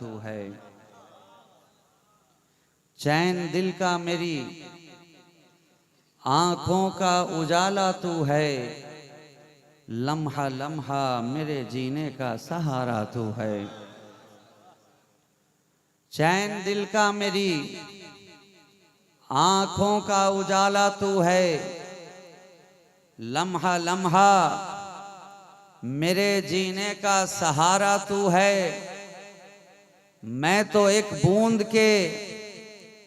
तू है। चैन दिल का मेरी आंखों का उजाला तू है। लम्हा लम्हा मेरे जीने का सहारा तू है। चैन दिल का मेरी आंखों का उजाला तू है। लम्हा लम्हा मेरे जीने का सहारा तू है। मैं तो एक बूंद के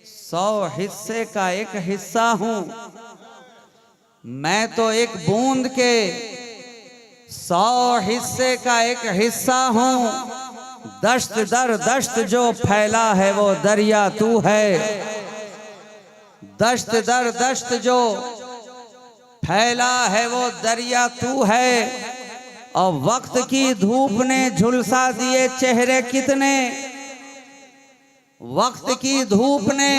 100 हिस्से का एक हिस्सा हूं। मैं तो एक बूंद के 100 हिस्से का एक हिस्सा हूं। दश्त दर दश्त जो फैला है वो दरिया तू है। दश्त दर दश्त जो फैला है वो दरिया तू है। और वक्त की धूप ने झुलसा दिए चेहरे कितने। वक्त की धूप ने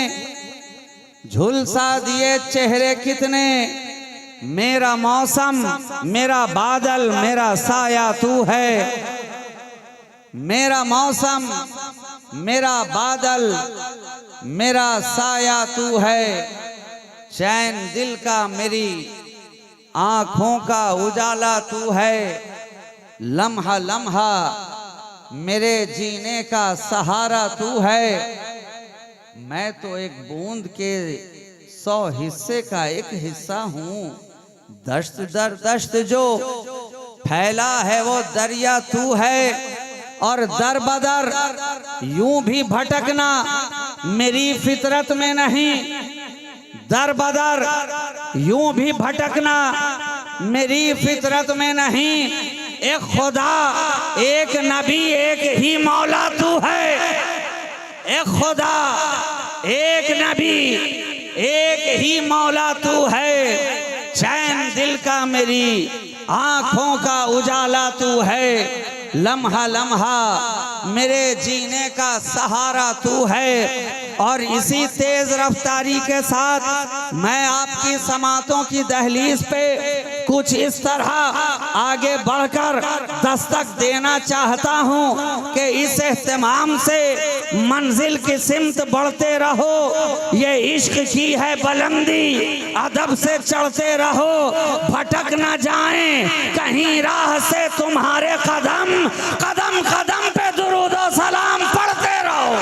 झुलसा दिए चेहरे कितने। मेरा मौसम मेरा बादल मेरा साया तू है। मेरा मौसम मेरा बादल मेरा साया तू है। चैन दिल का मेरी आंखों का उजाला तू है। लम्हा लम्हा मेरे जीने का सहारा तू है। मैं तो एक बूंद के 100 हिस्से का एक हिस्सा हूँ। दश्त दर दश्त जो फैला है वो दरिया तू है। और दर बदर यूं भी भटकना मेरी फितरत में नहीं। दर बदर यूं भी भटकना मेरी फितरत में नहीं। एक खुदा एक नबी एक ही मौला तू है। एक खुदा एक नबी एक ही मौला तू है। चैन दिल का मेरी आंखों का उजाला तू है। लम्हा लम्हा मेरे जीने का सहारा तू है। और इसी तेज रफ्तारी के साथ मैं आपकी समातों की दहलीज पे कुछ इस तरह आगे बढ़कर दस्तक देना चाहता हूं कि इस एहतमाम से मंजिल की सिमत बढ़ते रहो। ये इश्क की है बुलंदी अदब से चढ़ते रहो। भटक न जाएं कहीं राह से तुम्हारे कदम। कदम कदम पे दुरूद और सलाम पढ़ते रहो।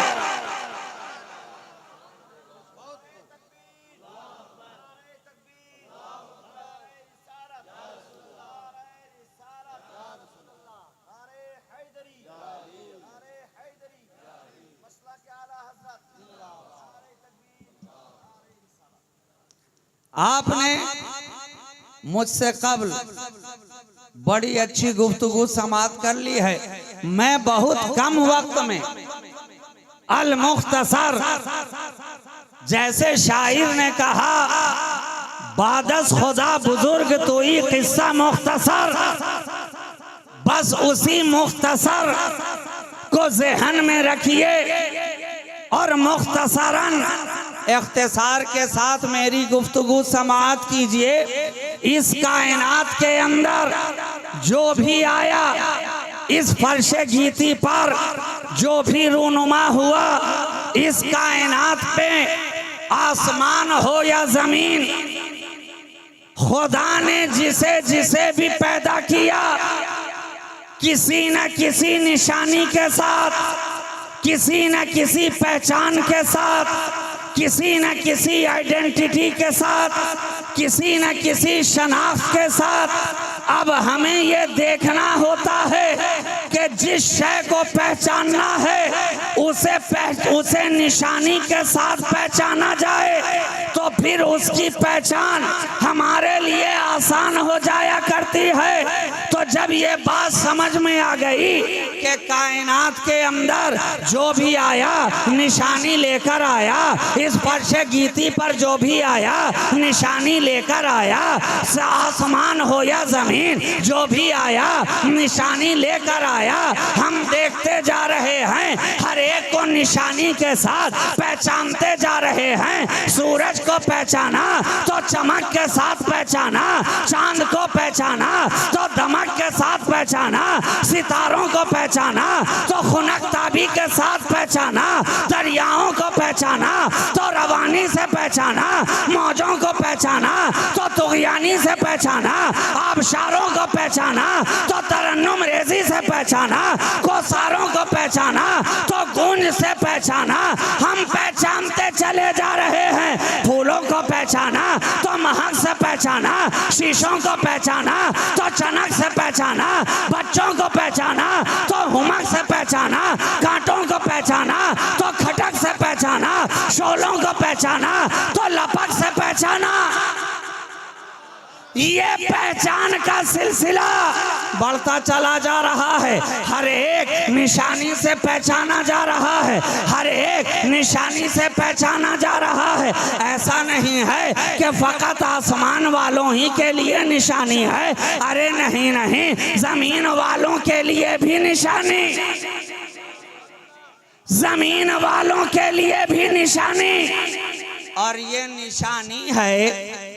आपने मुझसे कबल बड़ी अच्छी गुफ्तगू समात कर ली है। मैं बहुत कम वक्त में अल मुख्तसर जैसे शायर ने कहा बादस खुदा बुजुर्ग तो ही किस्सा मुख्तसर। बस उसी मुख्तसर को ज़हन में रखिए और मुख्तसरन इख्तिसार के साथ मेरी गुफ्तगू समाअत कीजिए। इस कायनात के अंदर जो भी आया, इस फर्शे गीती पर जो भी रूनुमा हुआ, इस कायनात पे आसमान हो या जमीन, खुदा ने जिसे जिसे भी पैदा किया किसी न किसी निशानी के साथ, किसी न किसी पहचान के साथ, किसी न किसी आइडेंटिटी के साथ, किसी न किसी शनाख्त के साथ। अब हमें ये देखना होता है कि जिस शय को पहचानना है उसे निशानी के साथ पहचाना जाए तो फिर उसकी पहचान हमारे लिए आसान हो जाया करती है। तो जब ये बात समझ में आ गई कि कायनात के अंदर जो भी आया निशानी लेकर आया, इस फर्शे गीती पर जो भी आया निशानी लेकर आया, आसमान हो या जमीन जो भी आया निशानी लेकर आया। हम देखते जा रहे हैं हर एक को निशानी के साथ पहचानते जा रहे हैं। सूरज को पहचाना तो चमक के साथ पहचाना, चांद को पहचाना तो दमक के साथ पहचाना, सितारों को पहचाना तो खुनकताबी के साथ पहचाना, दरियाओं को पहचाना तो रवानी से पहचाना, मौजों को पहचाना तो तुगयानी से पहचाना, आबशारों को पहचाना तो तरन्नुम रेजी से पहचाना, कोसारों को पहचाना तो गूंज से पहचाना। हम पहचानते चले जा रहे हैं। फूलों को पहचाना तो महक से पहचाना, शीशों को पहचाना तो चनक से पहचाना, बच्चों को पहचाना तो हुमक से पहचाना, कांटों को पहचाना तो खटक से पहचाना, शोलों को पहचाना तो लपक से पहचाना। ये पहचान का सिलसिला बढ़ता चला जा रहा है। हर एक निशानी से पहचाना जा रहा है, हर एक निशानी से पहचाना जा रहा है। ऐसा नहीं है कि फकत आसमान वालों ही के लिए निशानी है। अरे नहीं नहीं, जमीन वालों के लिए भी निशानी, जमीन वालों के लिए भी निशानी। और ये निशानी है,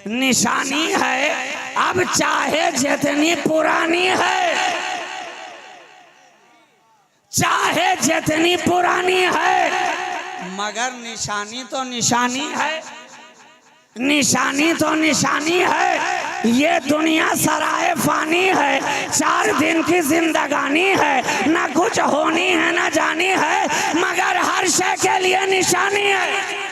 निशानी है अब चाहे जितनी पुरानी है, चाहे जितनी पुरानी है, मगर निशानी तो निशानी है, निशानी तो निशानी है। ये दुनिया सराय फानी है, 4 दिन की जिंदगानी है, ना कुछ होनी है ना जानी है, मगर हर शय के लिए निशानी है।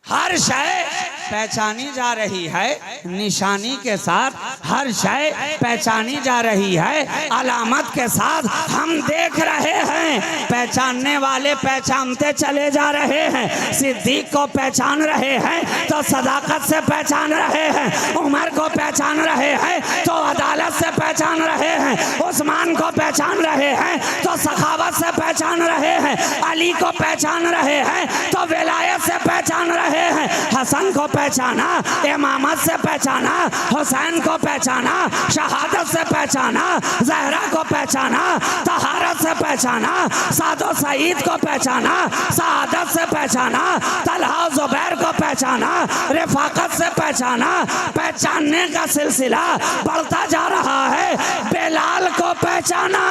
हर शय पहचानी जा रही है, निशानी के साथ हर शय पहचानी जा रही है, अलामत के साथ हम देख रहे हैं। पहचानने वाले पहचानते चले जा रहे हैं। सिद्दीक को पहचान रहे हैं तो सदाकत से पहचान रहे हैं, उमर को पहचान रहे हैं तो अदालत से पहचान रहे हैं, उस्मान को पहचान रहे हैं तो सखावत से पहचान रहे हैं, अली को पहचान रहे हैं तो विलायत से पहचान रहे हैं, हसन को पहचाना, इमामत से पहचाना, हुसैन को पहचाना, शहादत से पहचाना, जहरा को पहचाना, तहारत से पहचाना, सादो सईद को पहचाना, सआदत से पहचाना, तलहा जुबैर को पहचाना, रिफाकत से पहचाना। पहचानने का सिलसिला बढ़ता जा रहा है। बेलाल को पहचाना,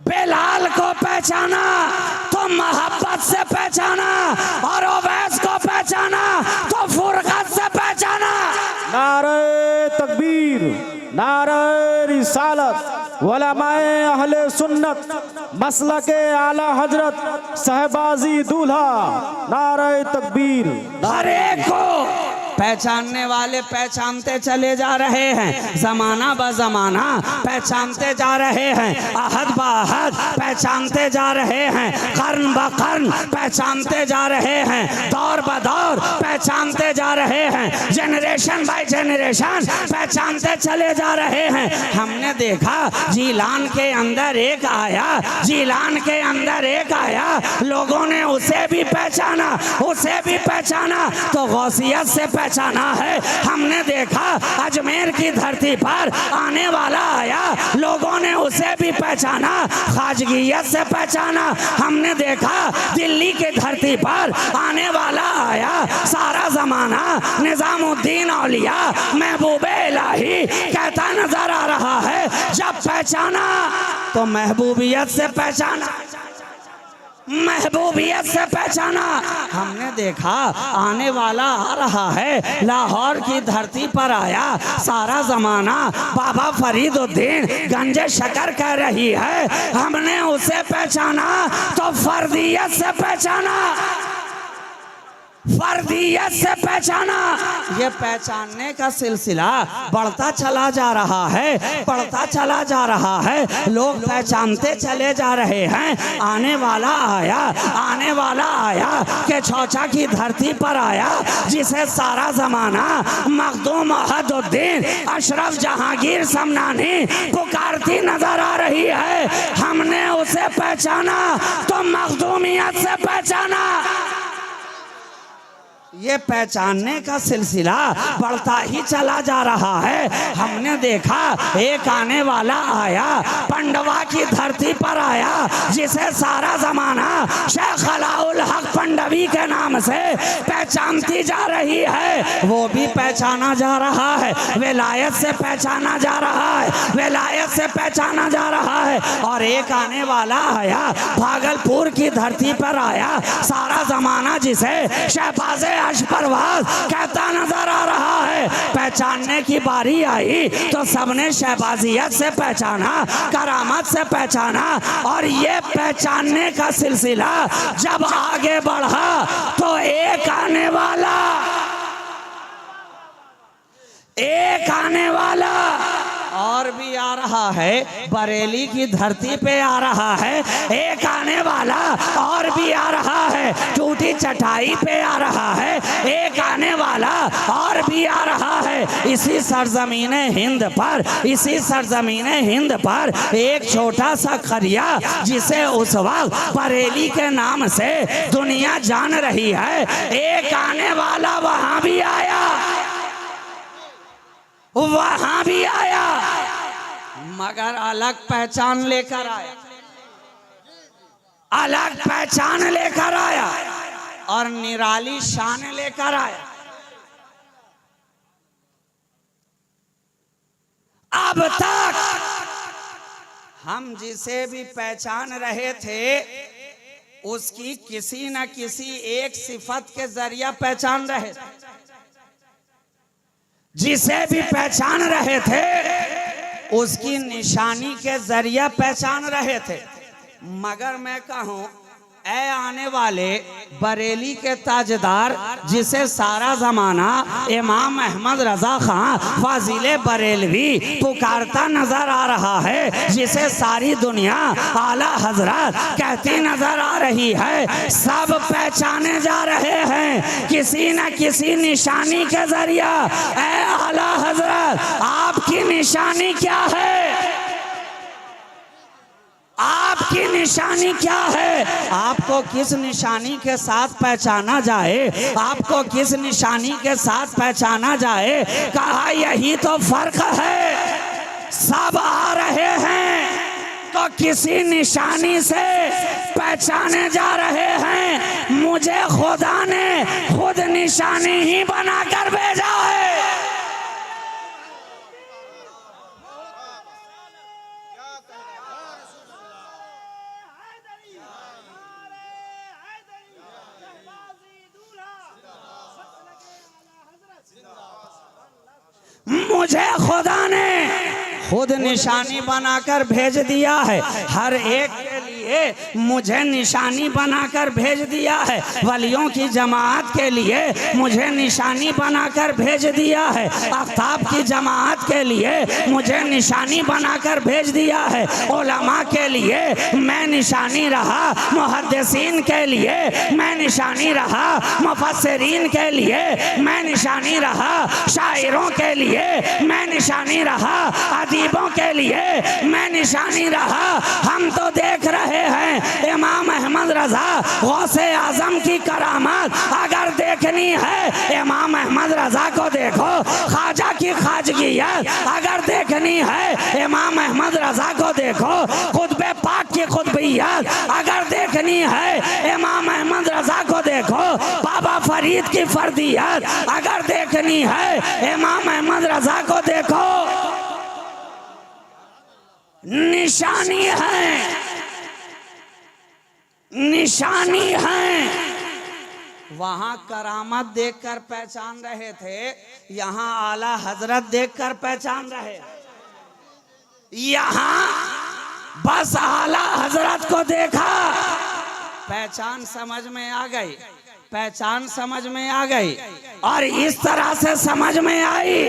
बेलाल को पहचाना तो मोहब्बत से पहचाना, और ओवैस को पहचाना तो फुरकत से पहचाना। नारे तकबीर, नारे रिसालत, उलमाए अहले सुन्नत, मसलके आला हजरत, सहबाजी दूल्हा, नारे तकबीर। हर एक को पहचानने वाले पहचानते चले जा रहे हैं, जमाना ब जमाना पहचानते जा रहे हैं, अहद ब अहद पहचानते जा रहे हैं, कर्न ब कर्न पहचानते जा रहे हैं, दौर ब दौर पहचानते जा रहे हैं, जनरेशन बाय जनरेशन पहचानते चले जा रहे हैं। हमने देखा जीलान के अंदर एक आया, जीलान के अंदर एक आया, लोगों ने उसे भी पहचाना, उसे भी पहचाना तो गौसियत से पहचाना है। हमने देखा अजमेर की धरती पर आने वाला आया, लोगों ने उसे भी पहचाना, खाजगियत से पहचाना। हमने देखा दिल्ली की धरती पर आने वाला आया, सारा जमाना निजामुद्दीन औलिया महबूबे इलाही कहता नजर आ रहा है। जब पहचाना तो महबूबियत से पहचाना, महबूबियत से पहचाना। हमने देखा आने वाला आ रहा है, लाहौर की धरती पर आया, सारा जमाना बाबा फरीदुद्दीन गंजे शकर कह रही है। हमने उसे पहचाना तो फर्दियत से पहचाना, फर्दियत से पहचाना। ये पहचानने का सिलसिला बढ़ता चला जा रहा है, बढ़ता चला जा रहा है। लोग पहचानते चले जा रहे हैं। आने वाला आया, आने वाला आया कि चौचा की धरती पर आया, जिसे सारा जमाना मखदूम अहदुद्दीन अशरफ जहांगीर समनानी पुकारती नजर आ रही है। हमने उसे पहचाना तो मखदूमियत से पहचाना। ये पहचानने का सिलसिला बढ़ता ही चला जा रहा है। हमने देखा एक आने वाला आया, पंडवा की धरती पर आया, जिसे सारा जमाना शेख अलाउल हक पंडवी के नाम से पहचानती जा रही है। वो भी पहचाना जा रहा है, विलायत से पहचाना जा रहा है, विलायत से पहचाना जा रहा है। और एक आने वाला आया, भागलपुर की धरती पर आया, सारा जमाना जिसे शहबाज अशपरवाज कहता नजर आ रहा है। पहचानने की बारी आई तो सबने शहबाजियत से पहचाना, करामत से पहचाना। और ये पहचानने का सिलसिला जब आगे बढ़ा तो एक आने वाला और भी आ रहा है, बरेली की धरती पे आ रहा है। एक आने वाला और भी आ रहा है, टूटी चटाई पे आ रहा है। एक आने वाला और भी आ रहा है। इसी सरजमीन हिंद पर एक छोटा सा करिया, जिसे उस वक्त बरेली के नाम से दुनिया जान रही है, एक आने वाला वहां भी आया, मगर अलग पहचान लेकर आया, और निराली शान लेकर आया। अब तक हम जिसे भी पहचान रहे थे उसकी किसी न किसी एक सिफत के जरिया पहचान रहे थे। जिसे भी पहचान रहे थे उसकी निशानी के जरिया पहचान रहे थे। मगर मैं कहूं, ऐ आने वाले बरेली के ताजदार, जिसे सारा जमाना इमाम अहमद रजा खां फाजिले बरेलवी पुकारता नजर आ रहा है, जिसे सारी दुनिया आला हजरत कहती नजर आ रही है, सब पहचाने जा रहे हैं किसी न किसी निशानी के जरिया। ऐ आला हजरत, आपकी निशानी क्या है? आपकी निशानी क्या है? आपको किस निशानी के साथ पहचाना जाए? आपको किस निशानी के साथ पहचाना जाए? कहा यही तो फर्क है। सब आ रहे हैं तो किसी निशानी से पहचाने जा रहे हैं। मुझे खुदा ने खुद निशानी ही बनाकर भेजा है। मुझे खुदा ने खुद निशानी बनाकर भेज दिया है। हर एक के लिए मुझे निशानी बनाकर भेज दिया है। वलियों की जमात के लिए मुझे निशानी बनाकर भेज दिया है। आफ्ताब की जमात के लिए मुझे निशानी बनाकर भेज दिया है। उलमा के लिए मैं निशानी रहा, मुहद्दिसीन के लिए मैं निशानी रहा, मुफस्सिरीन के लिए मैं निशानी रहा, शायरों के लिए मैं निशानी रहा, अदीबों के लिए मैं निशानी रहा। हम तो देख रहे हैं इमाम अहमद रजा गौसे आजम की करामत। अगर देखनी है इमाम अहमद रजा को देखो। ख्वाजा की ख्वाजगियत अगर देखनी है इमाम अहमद रजा को देखो। खुतबे पाक की खुतबियत अगर देखनी है इमाम अहमद रजा को देखो। बाबा फरीद की फर्दियत अगर देखनी है इमाम अहमद रजा को देखो। निशानी है, निशानी है। वहां करामत देखकर पहचान रहे थे, यहाँ आला हजरत देखकर पहचान रहे। यहाँ बस आला हजरत को देखा, पहचान समझ में आ गई, पहचान समझ में आ गई। और इस तरह से समझ में आई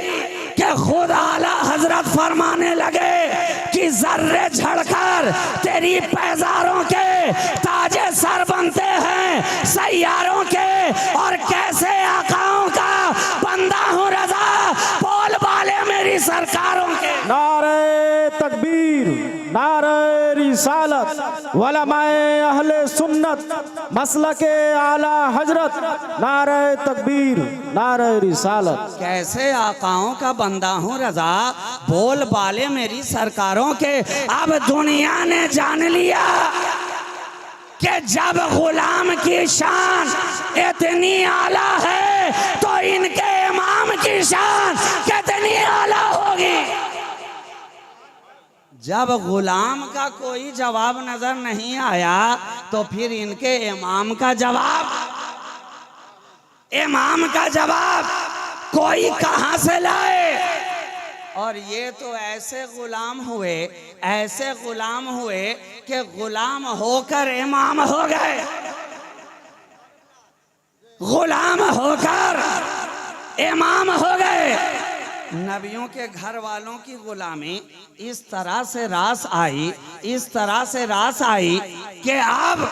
कि खुद आला हजरत फरमाने लगे कि जर्रे झड़कर तेरी पैजारों के ताजे सर बनते हैं सैयारों के। और कैसे आकाओं का बंदा हूँ रजा, बोल वाले मेरी सरकारों के। नारे तकबीर, नारे रिसालत उलमाए अहले सुन्नत मसलके आला हजरत नारे तकबीर नारे रिसालत। कैसे आकाओं का बंदा हूँ रजा, बोल बाले मेरी सरकारों के। अब दुनिया ने जान लिया कि जब गुलाम की शान इतनी आला है तो इनके इमाम की शान कितनी आला होगी। जब गुलाम का कोई जवाब नजर नहीं आया तो फिर इनके इमाम का जवाब कोई कहां से लाए। और ये तो ऐसे गुलाम हुए कि गुलाम होकर इमाम हो गए, गुलाम होकर इमाम हो गए। नबियों के घर वालों की गुलामी इस तरह से रास आई कि अब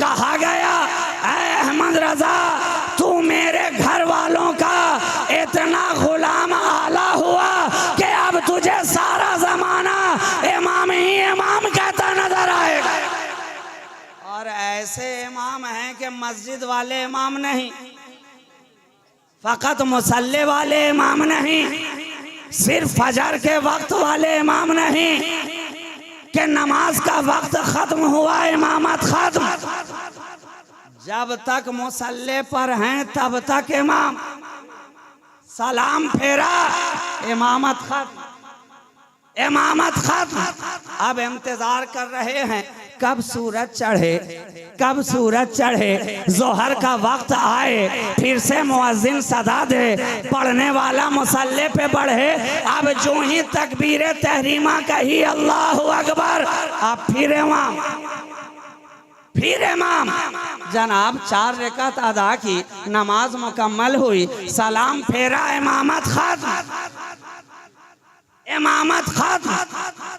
कहा गया, ऐ अहमद रजा तू मेरे घर वालों का इतना गुलाम आला हुआ कि अब तुझे सारा जमाना इमाम ही इमाम कहता नजर आएगा। और ऐसे इमाम हैं कि मस्जिद वाले इमाम नहीं, फकत मुसल्ले वाले इमाम नहीं, सिर्फ फजर के वक्त वाले इमाम नहीं कि नमाज का वक्त खत्म हुआ इमामत खत्म। जब तक मुसल्ले पर हैं तब तक इमाम, सलाम फेरा इमामत खत्म। अब इंतजार कर रहे हैं कब सूरज चढ़े, जोहर का वक्त आए, फिर से मुअज्जिन सदा दे, पढ़ने वाला मुसल्ले पे बढ़े। अब जो ही तकबीर तहरीमा कही अल्लाहु अकबर, अब फिर इमाम जनाब 4 रकात अदा की, नमाज मुकम्मल हुई, सलाम फेरा इमामत खत्म।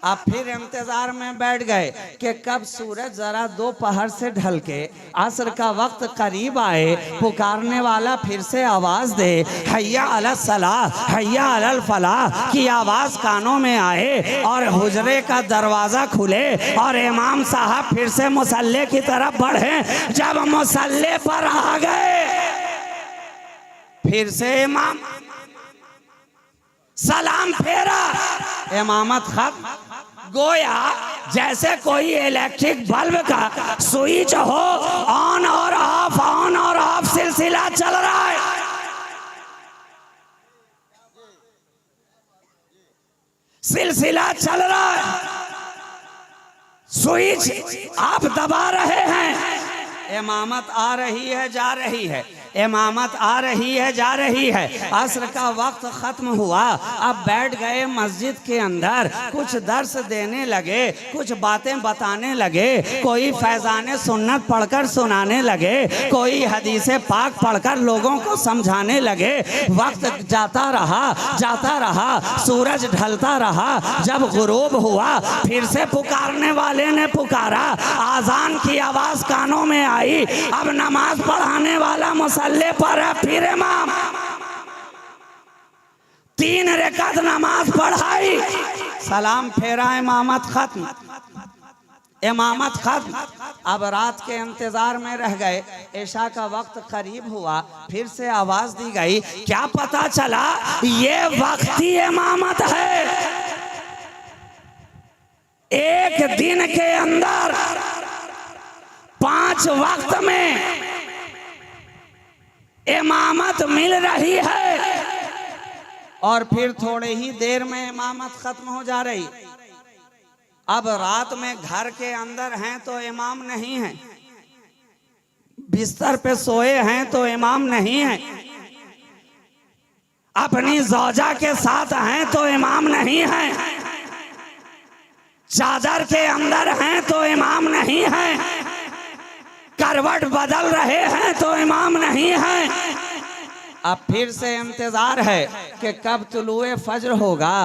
अब फिर इंतजार में बैठ गए कि कब सूरज जरा दोपहर से ढल के असर का वक्त करीब आए, पुकारने वाला फिर से आवाज दे, हैया अलल सलाह हैया अलल फलाह की आवाज कानों में आए और हुजरे का दरवाजा खुले और इमाम साहब फिर से मुसल्ले की तरफ बढ़े। जब मुसल्ले पर आ गए फिर से इमाम, सलाम फेरा इमामत खत्म। गोया जैसे कोई इलेक्ट्रिक बल्ब का स्विच हो, ऑन और ऑफ सिलसिला चल रहा है। स्विच आप दबा रहे हैं, इमामत आ रही है जा रही है, इमामत आ रही है जा रही है। असर का वक्त खत्म हुआ, अब बैठ गए मस्जिद के अंदर, कुछ दर्स देने लगे, कुछ बातें बताने लगे, कोई फैजाने सुन्नत पढ़कर सुनाने लगे, कोई हदीसे पाक पढ़कर लोगों को समझाने लगे। वक्त जाता रहा, सूरज ढलता रहा। जब गुरूब हुआ फिर से पुकारने वाले ने पुकारा, आजान की आवाज कानों में आई। अब नमाज पढ़ाने वाला मुसल्ले पर है, फिर इमाम 3 रकात नमाज पढ़ाई, सलाम फेरा इमामत खत्म। अब रात के इंतजार में रह गए, ऐशा का वक्त करीब हुआ, फिर से आवाज दी गई। क्या पता चला ये वक्ती इमामत है। एक दिन के अंदर 5 वक्त में इमामत मिल रही है और फिर थोड़े ही देर में इमामत खत्म हो जा रही। अब रात में घर के अंदर हैं तो इमाम नहीं है, बिस्तर पे सोए हैं तो इमाम नहीं है, अपनी ज़ौजा के साथ हैं तो इमाम नहीं है, चादर के अंदर हैं तो इमाम नहीं है, करवट बदल रहे हैं तो इमाम नहीं है। अब फिर से इंतजार है कि कब तुलुए फज्र होगा,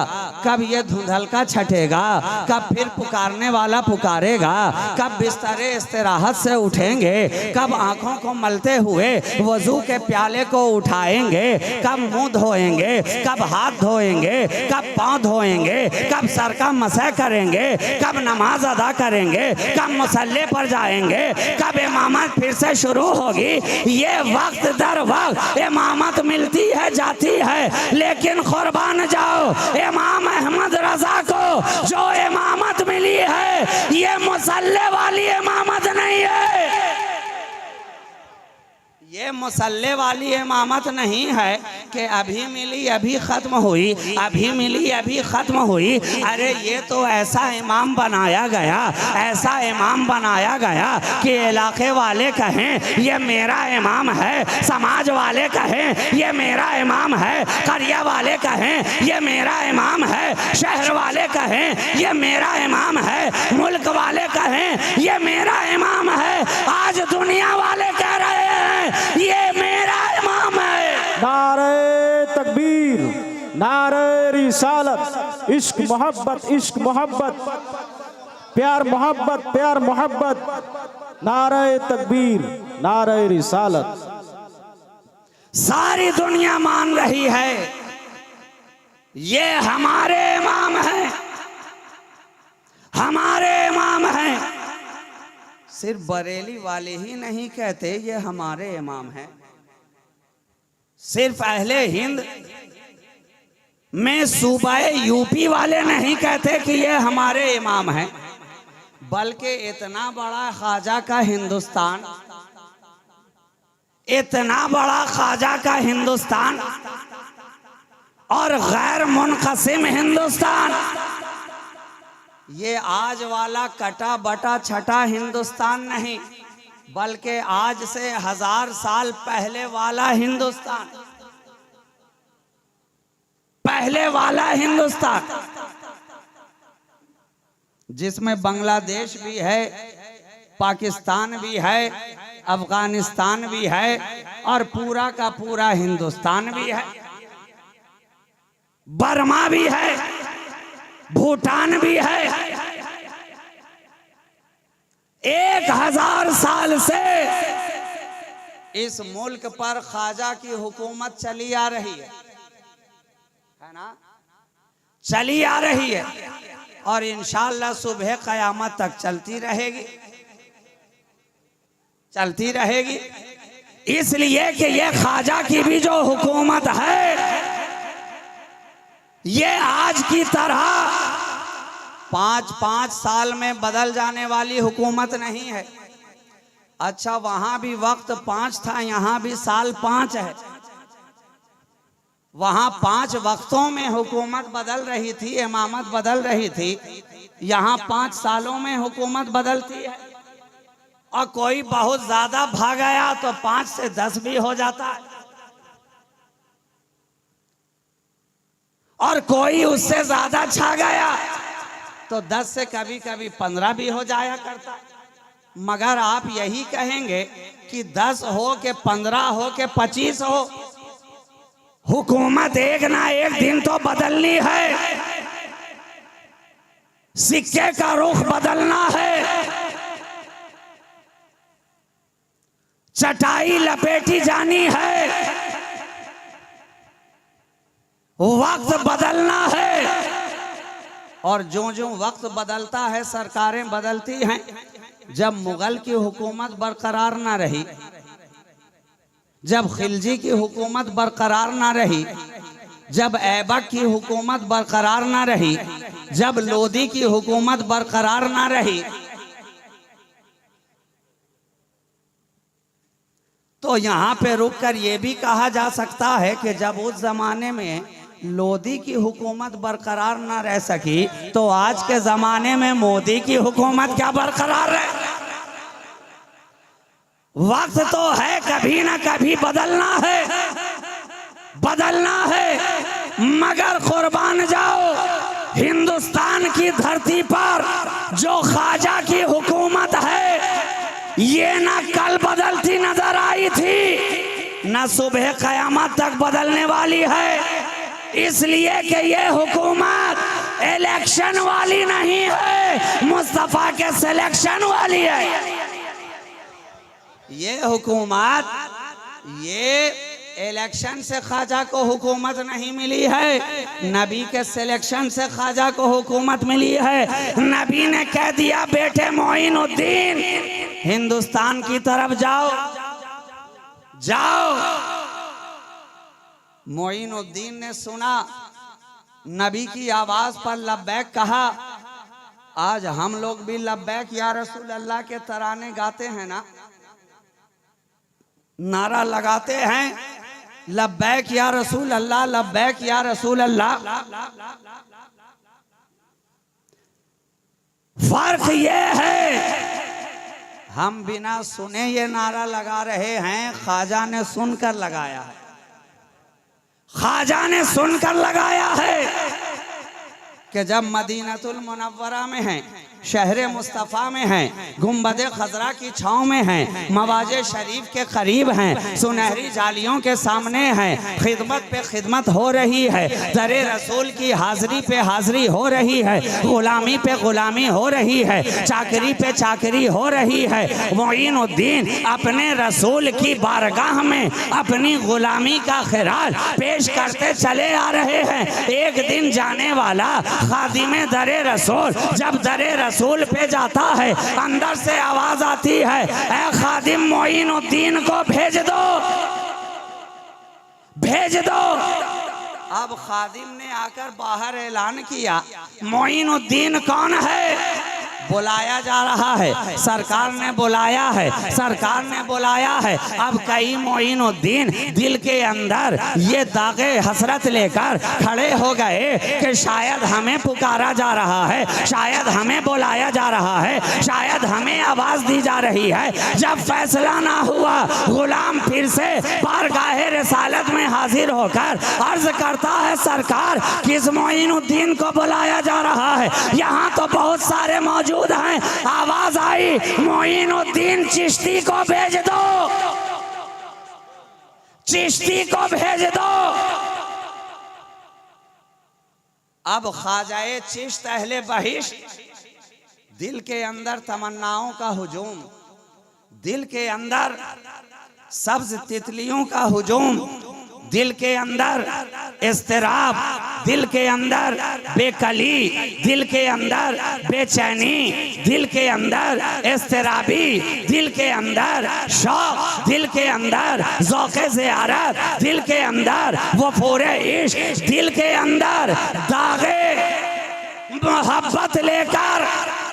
कब ये धुंधलका छटेगा, कब फिर पुकारने वाला पुकारेगा, कब बिस्तरे इस्तिराहत से उठेंगे, कब आंखों को मलते हुए वजू के प्याले को उठाएंगे, कब मुंह धोएंगे, कब हाथ धोएंगे, कब पांव धोएंगे, कब सर का मसह करेंगे, कब नमाज अदा करेंगे, कब मुसल्ले पर जाएंगे, कब इमामत फिर से शुरू होगी। ये वक्त दर वक्त इमामत मिलती है जाती है, लेकिन कुर्बान जाओ इमाम अहमद रजा को जो इमामत मिली है ये मुसल्ले वाली इमामत नहीं है, ये मुसल्ले वाली इमामत नहीं है कि अभी मिली अभी खत्म हुई, अभी मिली अभी खत्म हुई। अरे ये तो ऐसा इमाम बनाया गया, ऐसा इमाम बनाया गया कि इलाके वाले कहें ये मेरा इमाम है, समाज वाले कहें ये मेरा इमाम है, करिया वाले कहें ये मेरा इमाम है, शहर वाले कहें ये मेरा इमाम है, मुल्क वाले कहें ये मेरा इमाम है। आज दुनिया वाले कह रहे हैं ये मेरा इमाम है। नारे तकबीर, नारे रिसालत, इश्क मोहब्बत, इश्क मोहब्बत, प्यार मोहब्बत, प्यार मोहब्बत, नारे तकबीर, नारे रिसालत। सारी दुनिया मान रही है ये हमारे इमाम हैं, हमारे इमाम हैं। सिर्फ बरेली वाले ही नहीं कहते ये हमारे इमाम हैं, सिर्फ अहले हिंद में सूबा यूपी वाले नहीं कहते कि ये हमारे इमाम हैं, बल्कि इतना बड़ा ख्वाजा का हिंदुस्तान, इतना बड़ा ख्वाजा का हिंदुस्तान और गैर मुनक़सिम हिंदुस्तान, ये आज वाला कटा बटा छटा हिंदुस्तान नहीं, बल्कि आज से 1000 साल पहले वाला हिंदुस्तान, पहले वाला हिंदुस्तान, जिसमें बांग्लादेश भी है, पाकिस्तान भी है, अफगानिस्तान भी है और पूरा का पूरा हिंदुस्तान भी है, बर्मा भी है, भूटान भी है। 1000 साल से इस मुल्क पर ख्वाजा की हुकूमत चली आ रही है ना, चली आ रही है और इंशाअल्लाह सुबह क़यामत तक चलती रहेगी, चलती रहेगी। इसलिए कि ये ख्वाजा की भी जो हुकूमत है ये आज की तरह 5-5 साल में बदल जाने वाली हुकूमत नहीं है। अच्छा, वहां भी वक्त 5 था, यहां भी साल 5 है। वहां 5 वक्तों में हुकूमत बदल रही थी, इमामत बदल रही थी, यहां 5 सालों में हुकूमत बदलती है। और कोई बहुत ज्यादा भाग गया तो 5 से 10 भी हो जाता है, और कोई उससे ज्यादा छा गया तो 10 से कभी कभी 15 भी हो जाया करता। मगर आप यही कहेंगे कि 10 हो के 15 हो के 25 हो, हुकूमत एक ना एक दिन तो बदलनी है, सिक्के का रुख बदलना है, चटाई लपेटी जानी है, वक्त बदलना है। और जो जो वक्त बदलता है सरकारें बदलती हैं। जब मुगल की हुकूमत बरकरार ना रही, जब खिलजी की हुकूमत बरकरार ना रही, जब ऐबक की हुकूमत बरकरार ना रही, जब लोदी की हुकूमत बरकरार ना रही, तो यहाँ पे रुककर ये भी कहा जा सकता है कि जब उस जमाने में लोदी की हुकूमत बरकरार ना रह सकी तो आज के जमाने में मोदी की हुकूमत क्या बरकरार रहे। वक्त तो है, कभी ना कभी बदलना है, बदलना है। मगर कुर्बान जाओ, हिंदुस्तान की धरती पर जो ख्वाजा की हुकूमत है ये ना कल बदलती नजर आई थी, न सुबह क़यामत तक बदलने वाली है, इसलिए कि ये हुकूमत इलेक्शन वाली नहीं है, मुस्तफा के सिलेक्शन वाली है। ये हुकूमत, ये इलेक्शन से ख्वाजा को हुकूमत नहीं मिली है, नबी के सिलेक्शन से ख्वाजा को हुकूमत मिली है। नबी ने कह दिया बेटे मोइनुद्दीन हिंदुस्तान की तरफ जाओ, जाओ। मोइनुद्दीन ने सुना, नबी की आवाज पर लब्बैक कहा। आज हम लोग भी लब्बैक या रसूल अल्लाह के तराने गाते हैं ना, नारा लगाते हैं, लब्बैक या रसूल अल्लाह, लब्बैक या रसूल अल्लाह। फर्क ये है हम बिना सुने ये नारा लगा रहे हैं, ख्वाजा ने सुनकर लगाया है, ख्वाजा ने सुनकर लगाया है कि जब मदीनतुल मुनव्वरा में हैं, शहर मुस्तफ़ा में हैं, गुंबद खजरा की छाँव में हैं, मवाजे शरीफ के करीब हैं, सुनहरी जालियों के सामने हैं, खिदमत पे खिदमत हो रही है, दरे रसूल की हाजिरी पे हाजिरी हो रही है, गुलामी पे गुलामी हो रही है, चाकरी पे चाकरी हो रही है। मोइनुद्दीन अपने रसूल की बारगाह में अपनी गुलामी का खिराज पेश करते चले आ रहे हैं। एक दिन जाने वाला खादिमे दरे रसूल जब दरे रसूल पे जाता है, अंदर से आवाज आती है, ऐ खादिम मोइनुद्दीन को भेज दो, भेज दो। अब खादिम ने आकर बाहर ऐलान किया, मोइनुद्दीन कौन है? बुलाया जा रहा है, सरकार ने बुलाया है, सरकार ने बुलाया है। अब कई मोइनुद्दीन दिल के अंदर ये दागे हसरत लेकर खड़े हो गए कि शायद हमें पुकारा जा रहा है, शायद हमें बुलाया जा रहा है, शायद हमें आवाज दी जा रही है। जब फैसला ना हुआ, गुलाम फिर से बारगाहे रिसालत में हाजिर होकर अर्ज करता है, सरकार किस मोइनुद्दीन को बुलाया जा रहा है? यहाँ तो बहुत सारे मौजूद हैं। आवाज आई, मोइनुद्दीन चिश्ती को भेज दो, चिश्ती को भेज दो। अब ख्वाजाए चिश्त अहले बहिश्त, दिल के अंदर तमन्नाओं का हुजूम, दिल के अंदर सब्ज तितलियों का हुजूम, दिल के अंदर इस्तिराब, दिल के अंदर बेकली, दिल के अंदर बेचैनी, दिल के अंदर इस्तिराबी, दिल के अंदर शौक, दिल के अंदर ज़ौक़े ज़ियारत, दिल के अंदर वो पूरे इश्क, दिल के अंदर दागे मोहब्बत लेकर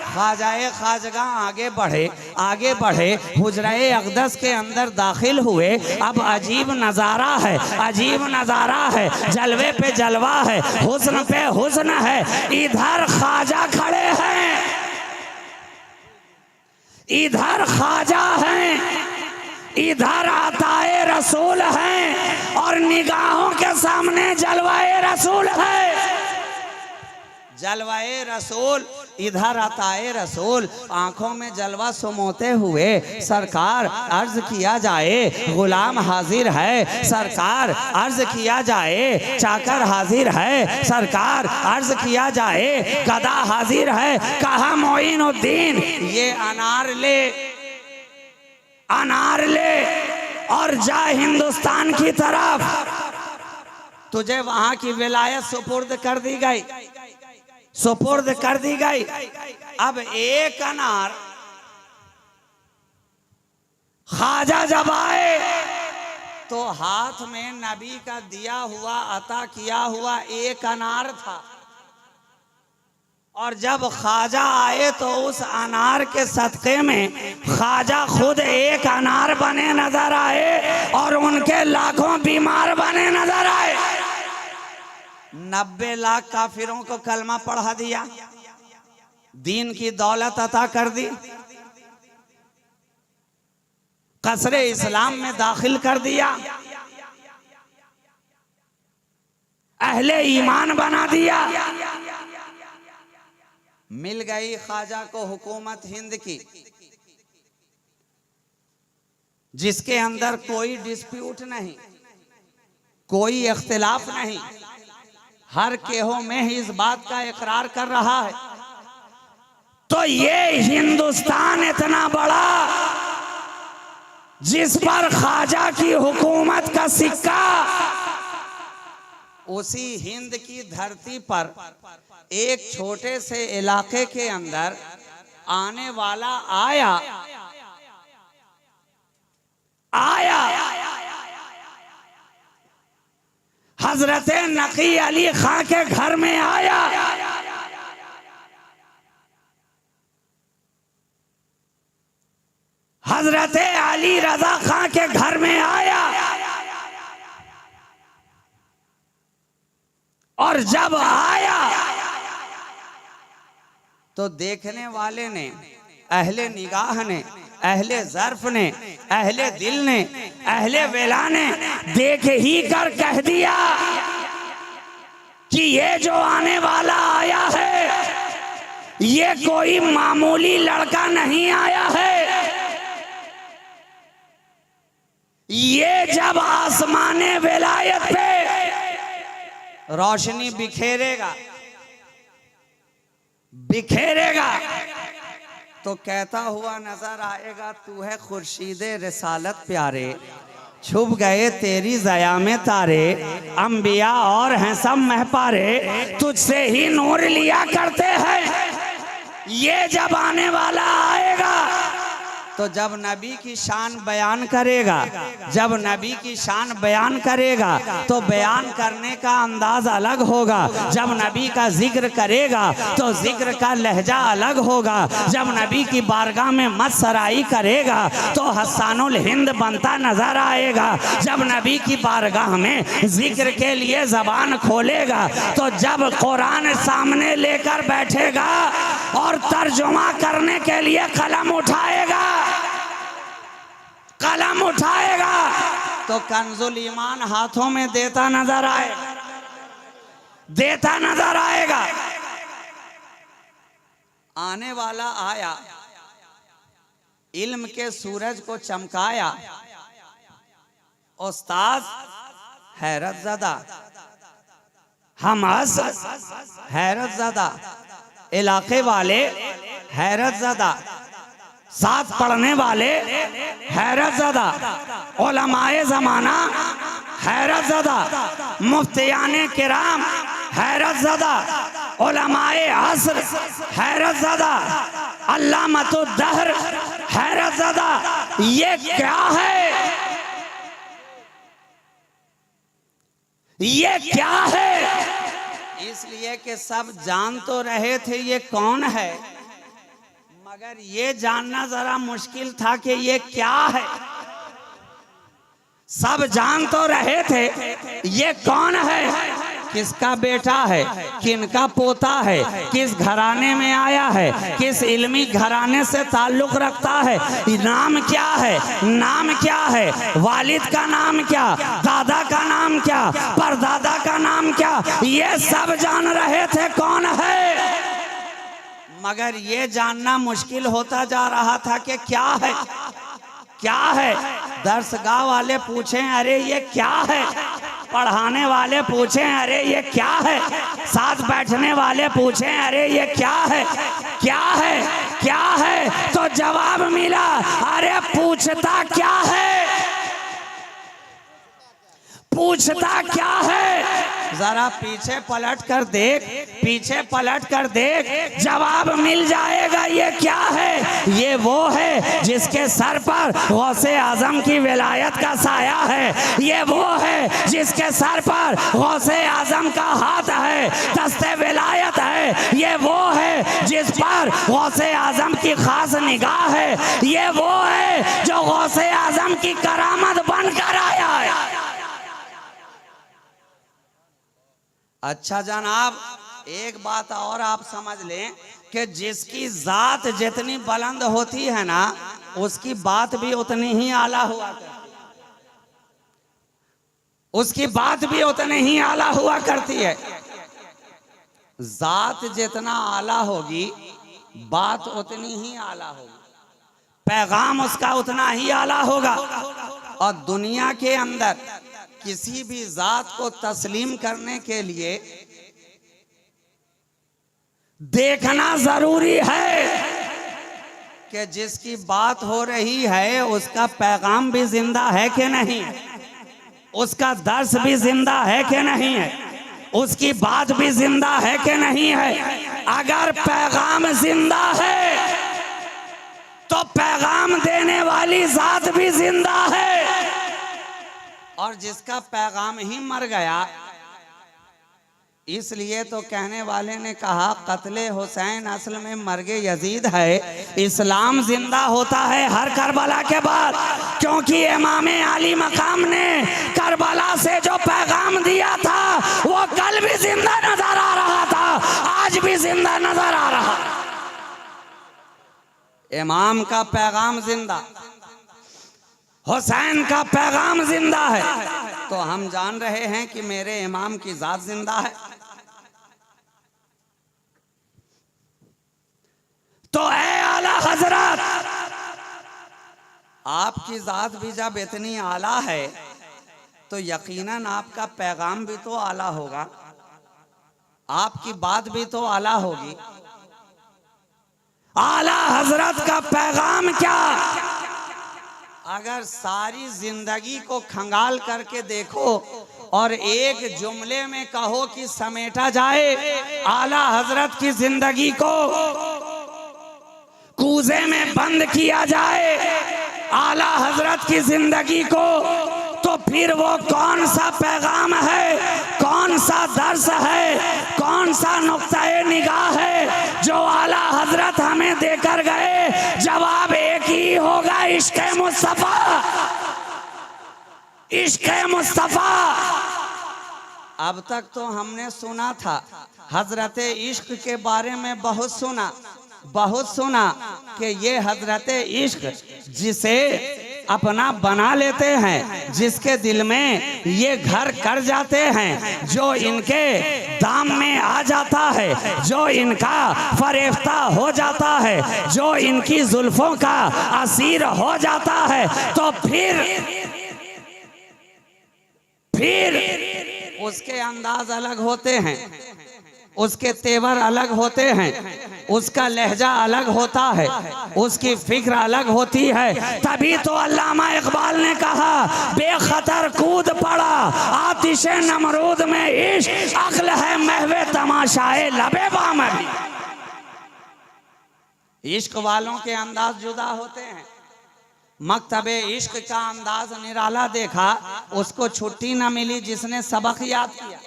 ख्वाजाए खाजगा आगे बढ़े, आगे बढ़े, हुजराए अक़दस के अंदर दाखिल हुए। अब अजीब नज़ारा है, अजीब नज़ारा है, जलवे पे जलवा है, हुस्न पे हुस्न है। इधर ख्वाजा खड़े हैं, इधर ख्वाजा हैं, इधर आताए रसूल हैं, और निगाहों के सामने जलवाए रसूल है। जलवाए रसूल, इधर आताए रसूल, आंखों में जलवा सुमोते हुए, सरकार अर्ज किया जाए गुलाम हाजिर है, सरकार अर्ज किया जाए चाकर हाजिर है, सरकार अर्ज किया जाए गदा हाजिर है। कहा मोइनुद्दीन ये अनार ले, अनार ले और जा हिंदुस्तान की तरफ। तुझे वहां की विलायत सुपुर्द कर दी गई, सुपुर्द कर दी गई। अब एक अनार ख्वाजा जब आए तो हाथ में नबी का दिया हुआ अता किया हुआ एक अनार था, और जब ख्वाजा आए तो उस अनार के सदक़े में ख्वाजा खुद एक अनार बने नजर आए और उनके लाखों बीमार बने नजर आए। 90 लाख काफिरों को कलमा पढ़ा दिया, दीन की दौलत अता कर दी, कसरे इस्लाम में दाखिल कर दिया, अहले ईमान बना दिया। मिल गई ख्वाजा को हुकूमत हिंद की। जिसके अंदर कोई डिस्प्यूट नहीं, कोई इख्तिलाफ नहीं, हर केहों में ही इस बात का इकरार कर रहा है। तो ये हिंदुस्तान इतना बड़ा जिस पर ख्वाजा की हुकूमत का सिक्का, उसी हिंद की धरती पर एक छोटे से इलाके के अंदर आने वाला आया हजरत नकी अली खां के घर में आया। हजरत अली रजा खां के घर में आया और जब आया तो देखने वाले ने, अहले निगाह ने, अहले ज़र्फ ने, अहले दिल ने, अहले वेला ने देख ही कर कह दिया कि ये जो आने वाला आया है ये कोई मामूली लड़का नहीं आया है। ये जब आसमाने विलायत पे रोशनी बिखेरेगा तो कहता हुआ नजर आएगा, तू है खुर्शीदे रिसालत प्यारे, छुप गए तेरी ज़या में तारे, अंबिया और हैं सब महपारे, तुझसे ही नूर लिया करते हैं। ये जब आने वाला आएगा तो जब नबी की शान बयान करेगा, जब नबी की शान बयान करेगा तो बयान करने का अंदाज अलग होगा। जब नबी का जिक्र करेगा तो जिक्र का लहजा अलग होगा। जब नबी की बारगाह में मसराई करेगा तो हसानुल हिंद बनता नजर आएगा। जब नबी की बारगाह में जिक्र के लिए जबान खोलेगा तो जब कुरान सामने लेकर बैठेगा और तर्जुमा करने के लिए कलम उठाएगा तो कंजुल ईमान हाथों में देता नजर आएगा। आने वाला आया, इल्म के सूरज को चमकाया, उस्ताद हैरत ज़दा, हम हैरत ज़दा, इलाके वाले हैरत ज़दा, साथ पढ़ने वाले हैरत ज़दा, उलमाए ज़माना हैरत ज़दा, मुफ्तियाने किराम हैरत ज़दा, उलमाए असर हैरत ज़दा, अल्लामतुद्दहर हैरत ज़दा। ये क्या है? ये क्या है? इसलिए कि सब जान तो रहे थे ये कौन है, मगर ये जानना जरा मुश्किल था कि ये क्या है। सब जान तो रहे थे ये कौन है, किसका बेटा है, किनका पोता है, किस घराने में आया है, किस इल्मी घराने से ताल्लुक रखता है, नाम क्या है, नाम क्या है, वालिद का नाम क्या, दादा का नाम क्या, परदादा का नाम क्या, ये सब जान रहे थे कौन है। मगर ये जानना मुश्किल होता जा रहा था कि क्या है, क्या है। दर्सगाह वाले पूछें अरे ये क्या है, पढ़ाने वाले पूछें अरे ये क्या है, साथ बैठने वाले पूछें अरे ये क्या है, क्या है, क्या है, तो जवाब मिला अरे पूछता क्या है, पूछता क्या है। जरा पीछे पलट कर देख, पीछे पलट कर देख, जवाब मिल जाएगा। ये क्या है? ये वो है जिसके सर पर गौसे आजम की विलायत का साया है। ये वो है जिसके सर पर गौसे आजम का हाथ है, दस्ते विलायत है। ये वो है जिस पर गौसे आजम की खास निगाह है। ये वो है जो गौसे आजम की करामत बनकर आया है। अच्छा जनाब, एक बात और आप समझ लें कि जिसकी जात जितनी बुलंद होती है ना, उसकी बात भी उतनी ही आला हुआ करती है, उसकी बात भी उतनी ही आला हुआ करती है। जात जितना आला होगी बात उतनी ही आला होगी। पैगाम उसका उतना ही आला होगा। और दुनिया के अंदर किसी भी जात को तस्लीम करने के लिए देखना जरूरी है कि जिसकी बात हो रही है उसका पैगाम भी जिंदा है कि नहीं, उसका दर्स भी जिंदा है कि नहीं है, उसकी बात भी जिंदा है कि नहीं है। अगर पैगाम जिंदा है तो पैगाम देने वाली जात भी जिंदा है। और जिसका पैगाम ही मर गया, इसलिए तो कहने वाले ने कहा कत्ले हुसैन असल में मर्गे यजीद है। इस्लाम जिंदा होता है हर करबला के बाद, क्योंकि इमाम आली मकाम ने करबला से जो पैगाम दिया था वो कल भी जिंदा नजर आ रहा था, आज भी जिंदा नजर आ रहा। इमाम का पैगाम जिंदा, हुसैन का पैगाम जिंदा है। तो हम जान रहे हैं कि मेरे इमाम की जात जिंदा है। तो ऐ आला हजरत, आपकी जात भी जब इतनी आला है तो यकीनन आपका पैगाम भी तो आला होगा, आपकी बात भी तो आला होगी। आला हजरत का पैगाम क्या? अगर सारी जिंदगी को खंगाल करके देखो और एक जुमले में कहो कि समेटा जाए आला हजरत की जिंदगी को, कूजे में बंद किया जाए आला हजरत की जिंदगी को, तो फिर वो कौन सा पैगाम है, कौन सा दर्स है, कौन सा नुक्ता-ए निगाह है जो आला हजरत हमें देकर गए? जवाब एक ही होगा, इश्क़ मुस्तफा, इश्क़ मुस्तफा। अब तक तो हमने सुना था, हजरत इश्क के बारे में बहुत सुना कि ये हजरत इश्क जिसे अपना बना लेते हैं, जिसके दिल में ये घर कर जाते हैं, जो इनके दाम में आ जाता है, जो इनका फरेफ्ता हो जाता है, जो इनकी जुल्फों का असीर हो जाता है, तो फिर उसके अंदाज अलग होते हैं, उसके तेवर अलग होते हैं, उसका लहजा अलग होता है, उसकी फिक्र अलग होती है। तभी तो अल्लामा इकबाल ने कहा बेखतर कूद पड़ा आतिशे नमरूद में इश्क, अक्ल है महवे तमाशाए लबे बाम भी। इश्क वालों के अंदाज जुदा होते हैं। मकतबे इश्क का अंदाज निराला देखा, उसको छुट्टी न मिली जिसने सबक याद किया।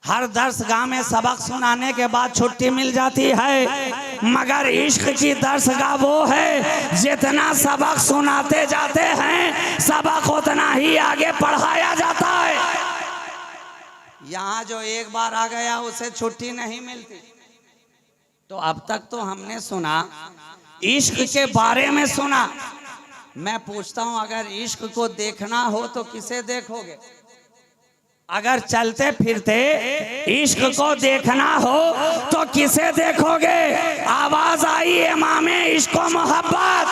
हर दर्सगाह में सबक सुनाने के बाद छुट्टी मिल जाती है, मगर इश्क की दर्सगाह वो है जितना सबक सुनाते जाते हैं सबक उतना ही आगे पढ़ाया जाता है। यहाँ जो एक बार आ गया उसे छुट्टी नहीं मिलती। तो अब तक तो हमने सुना, इश्क के बारे में सुना। मैं पूछता हूँ, अगर इश्क को देखना हो तो किसे देखोगे? अगर चलते फिरते इश्क को देखना हो तो किसे देखोगे? आवाज आई इमामे इश्क व मोहब्बत,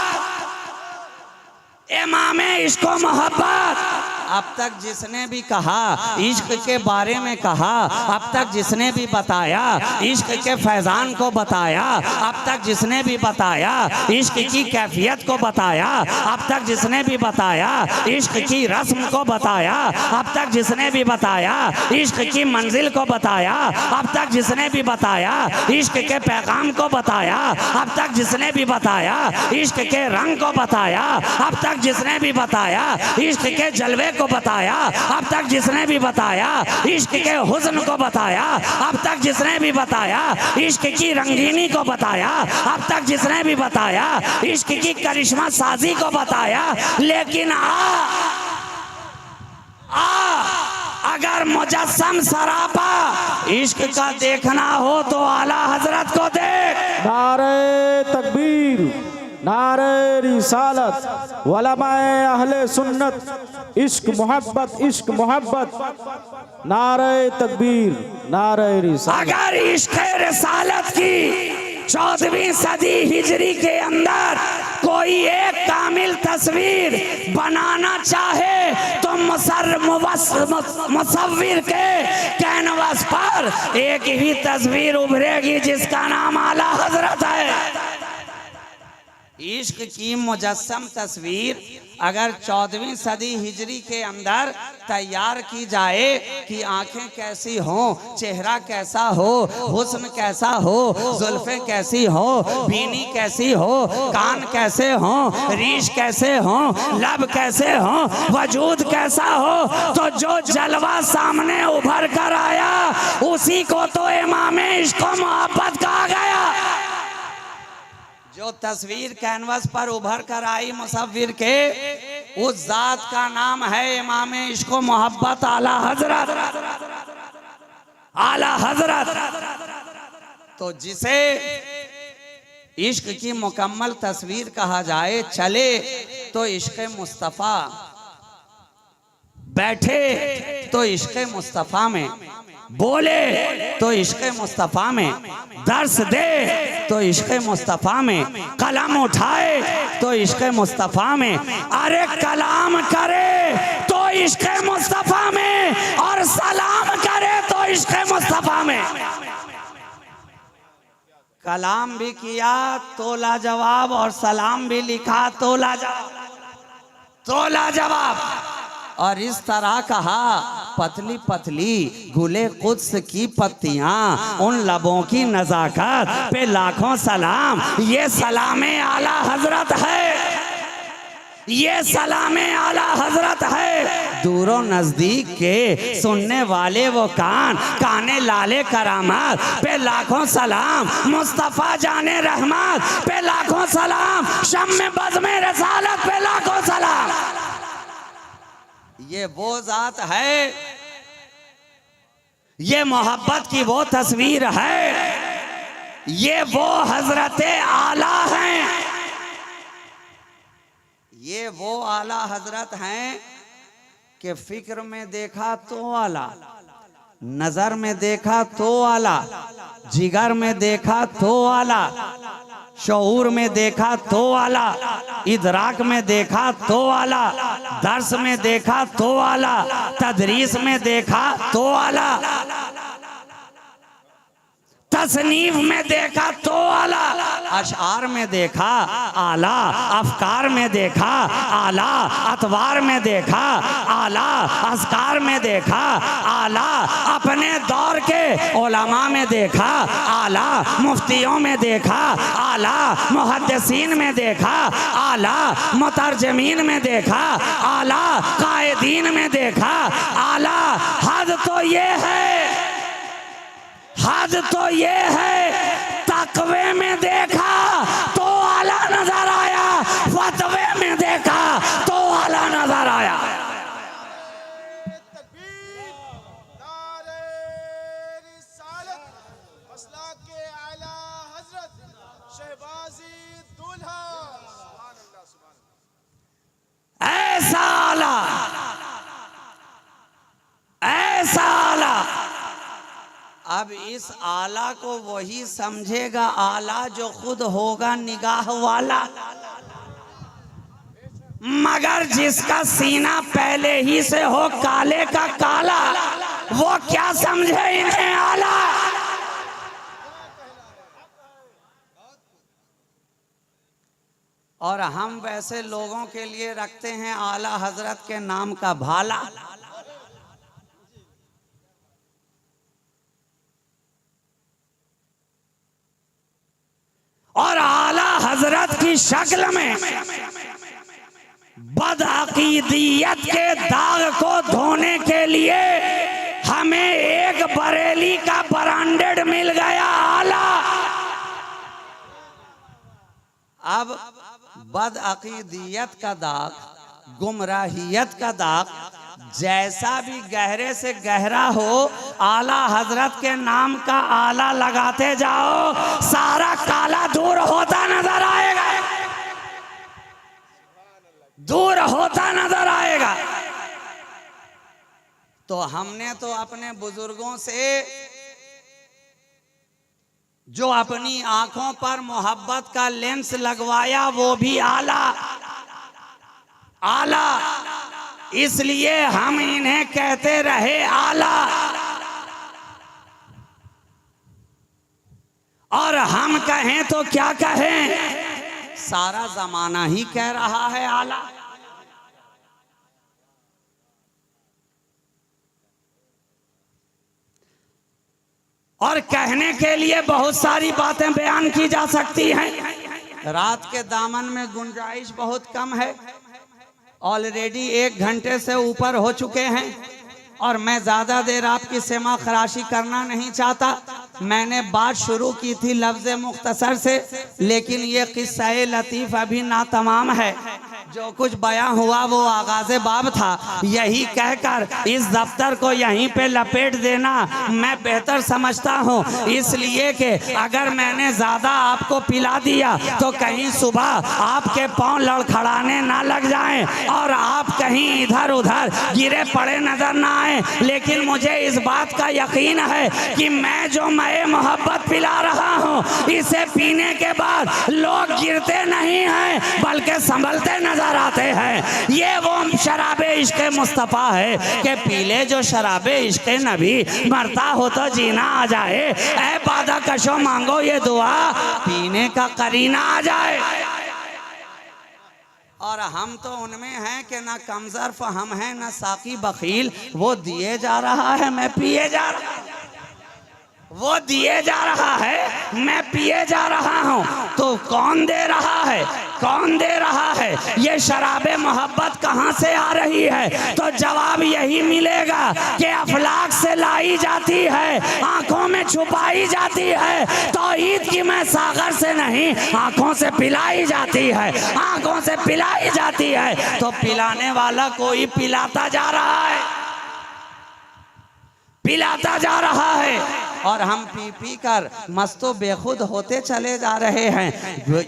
इमामे इश्क व मोहब्बत। अब तक जिसने भी कहा इश्क के बारे में कहा, अब तक जिसने भी बताया इश्क के फैजान को बताया, अब तक जिसने भी बताया इश्क की कैफियत को बताया, अब तक जिसने भी बताया इश्क की रस्म को बताया, अब तक जिसने भी बताया इश्क की मंजिल को बताया, अब तक जिसने भी बताया इश्क के पैगाम को बताया, अब तक जिसने भी बताया इश्क के रंग को बताया, अब तक जिसने भी बताया इश्क के जलवे को बताया, अब तक जिसने भी बताया इश्क के हुस्न को बताया, अब तक जिसने भी बताया इश्क की रंगीनी को बताया, अब तक जिसने भी बताया इश्क की करिश्मा साजी को बताया। लेकिन अगर मुजस्सम सरापा इश्क का देखना हो तो आला हजरत को देख। नारे तकबीर, नारे रिसालत, उलमाए अहले सुन्नत, इश्क मोहब्बत, इश्क मोहब्बत, नारे तकबीर, नारे रिसालत। अगर इश्क रिसालत की 14वीं सदी हिजरी के अंदर कोई एक कामिल तस्वीर बनाना चाहे तो मुसव्विर के कैनवस पर एक ही तस्वीर उभरेगी जिसका नाम आला हजरत है। इश्क की मुजस्सम तस्वीर अगर 14वीं सदी हिजरी के अंदर तैयार की जाए कि आंखें कैसी हों, चेहरा कैसा हो, हुस्न कैसा हो, जुल्फें कैसी हो, बीनी कैसी हो, कान कैसे हों, रीश कैसे हों, लब कैसे हों, वजूद कैसा हो, तो जो जलवा सामने उभर कर आया उसी को तो इमामे इश्क व मोहब्बत कहा गया। जो तस्वीर कैनवस पर उभर कर आई मुसव्विर के, उस जात का नाम है इमाम इश्क व मोहब्बत आला हजरत। आला हजरत तो जिसे इश्क की मुकम्मल तस्वीर कहा जाए, चले तो इश्क मुस्तफ़ा, बैठे तो इश्क मुस्तफ़ा में, बोले तो इश्क मुस्तफ़ा में, दर्स दे तो इश्क मुस्तफ़ा में, कलम उठाए तो इश्क मुस्तफ़ा में, अरे कलाम करे तो इश्क मुस्तफ़ा में, और सलाम करे तो इश्क मुस्तफ़ा में। कलाम भी किया तो लाजवाब, और सलाम भी लिखा तो लाजवाब, तो लाजवाब। और इस तरह कहा, पतली पतली गुले कुद्स की पत्तियां, उन लबों की नजाकत पे लाखों सलाम, ये सलामे आला हजरत है, ये सलामे आला हजरत है। दूरों नजदीक के सुनने वाले वो कान, काने लाले करामत पे लाखों सलाम, मुस्तफा जाने रहमत पे लाखों सलाम, शम्मे बज़्मे रसालत पे लाखों सलाम। ये वो जात है, ये मोहब्बत की वो तस्वीर है, ये वो हजरत आला हैं, ये वो आला हजरत हैं कि फिक्र में देखा तो आला, नजर में देखा तो आला, जिगर में देखा तो आला, शऊर में देखा तो आला, इदराक में देखा तो आला, दर्स में देखा तो आला, तदरीस में देखा तो आला, तसनीफ में देखा तो आला, अशआर में देखा आला, अफकार में देखा आला, अतवार में देखा आला, अस्कार में देखा आला, अपने दौर के उलमा में देखा आला, मुफ्तियों में देखा आला, मुहद्दिसीन में देखा आला, मुतरजमीन में देखा आला, कायदीन में देखा आला। हद तो ये है, हद तो ये है, तकवे में देखा तो आला नजर आया, फतवे में देखा तो आला नजर आया। ऐसा आला, ऐसा आला। अब इस आला को वही समझेगा आला जो खुद होगा निगाह वाला, मगर जिसका सीना पहले ही से हो काले का काला, वो क्या समझे इन्हें आला। और हम वैसे लोगों के लिए रखते हैं आला हजरत के नाम का भाला। और आला हजरत की शक्ल में बदअकीदियत के दाग को धोने के लिए हमें एक बरेली का ब्रांडेड मिल गया आला। अब बदअकीदियत का दाग, गुमराहियत का दाग जैसा भी गहरे से गहरा हो, आला हजरत के नाम का आला लगाते जाओ, सारा काला दूर होता नजर आएगा, दूर होता नजर आएगा। तो हमने तो अपने बुजुर्गों से जो अपनी आंखों पर मोहब्बत का लेंस लगवाया वो भी आला आला, इसलिए हम इन्हें कहते रहे आला। और हम कहें तो क्या कहें, सारा जमाना ही कह रहा है आला। और कहने के लिए बहुत सारी बातें बयान की जा सकती हैं। रात के दामन में गुंजाइश बहुत कम है, ऑलरेडी 1 घंटे से ऊपर हो चुके हैं और मैं ज़्यादा देर आपकी सेमा खराशी करना नहीं चाहता। मैंने बात शुरू की थी लफ्ज़ मुख्तसर से, लेकिन ये किस्सा लतीफ़ अभी ना तमाम है। जो कुछ बयां हुआ वो आगाज़ बाब था। यही कहकर इस दफ्तर को यहीं पे लपेट देना मैं बेहतर समझता हूँ, इसलिए कि अगर मैंने ज़्यादा आपको पिला दिया तो कहीं सुबह आपके पाँव लड़खड़ाने ना लग जाएं और आप कहीं इधर उधर गिरे पड़े नजर ना आए। लेकिन मुझे इस बात का यकीन है कि मैं जो मैं मोहब्बत पिला रहा हूँ, इसे पीने के बाद लोग गिरते नहीं हैं बल्कि संभलते नजर आते हैं। ये वो शराबे इश्क़ मुस्तफ़ा है कि पीले जो शराबे इश्क़ नबी, मरता हो तो जीना आ जाए। ऐ बादा कशो मांगो ये दुआ, पीने का करीना आ जाए। और हम तो उनमें हैं कि ना कमज़र्फ हम हैं ना साकी बखील। वो दिए जा रहा है मैं पिए जा रहा हूँ, वो दिए जा रहा है मैं पिए जा रहा हूँ। तो कौन दे रहा है, कौन दे रहा है? ये शराबे मोहब्बत कहाँ से आ रही है? तो जवाब यही मिलेगा कि अफलाक से लाई जाती है, आंखों में छुपाई जाती है। तौहीद की मैं सागर से नहीं, आंखों से पिलाई जाती है, आंखों से पिलाई जाती है। तो पिलाने वाला कोई पिलाता जा रहा है, पिलाता जा रहा है और हम पी पी कर मस्तो बेखुद होते चले जा रहे हैं।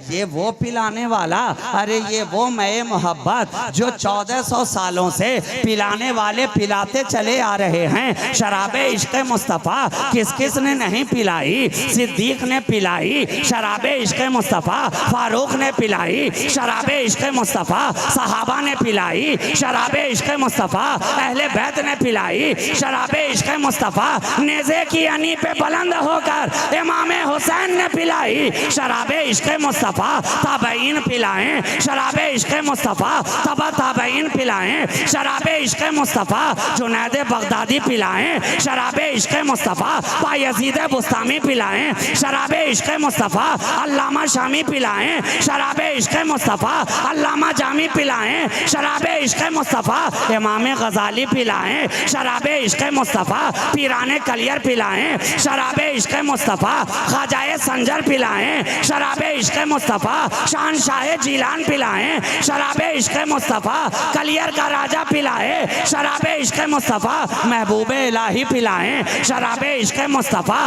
ये वो पिलाने वाला, अरे ये वो मैं मोहब्बत जो 1400 सालों से पिलाने वाले पिलाते चले आ रहे हैं। शराबे इश्क़ मुस्तफ़ा किस किस ने नहीं पिलाई? सिद्दीक ने पिलाई शराबे इश्क़ मुस्तफ़ा, फारूक ने पिलाई शराबे इश्क़ मुस्तफ़ा, सहाबा ने पिलाई शराबे इश्क़ मुस्तफ़ा, अहले बैत ने पिलाई शराबे इश्क़ मुस्तफ़ा, नेज़े की यानी पे बुलंद होकर इमाम हुसैन ने पिलाई शराबे इश्क़ मुस्तफ़ा, ताबईन पिलाएं शराबे इश्क़ मुस्तफ़ा, तबा ताबईन पिलाएं शराबे इश्क़ मुस्तफ़ा, जुनैद बगदादी पिलाएं शराबे इश्क़ मुस्तफ़ा, बायज़ीद बुस्तामी पिलाएं शराबे इश्क़ मुस्तफ़ा, अल्लामा शामी पिलाएं शराबे इश्क़ मुस्तफ़ा, अल्लामा जामी पिलाएं शराबे इश्क़ मुस्तफ़ा, इमाम गज़ाली पिलाएं शराबे इश्क़ मुस्तफ़ा, पीराने कलियर पिलाएं शराबे इश्क़ मुस्तफ़ा, ख्वाजाए संजर पिलाएं शराबे इश्क़ मुस्तफ़ा, शहंशाह जीलान पिलाएं शराबे इश्क़ मुस्तफ़ा, कलियर का राजा पिलाए शराबे इश्क़ मुस्तफ़ा, महबूब इलाही पिलाएं शराबे इश्क़ मुस्तफ़ा,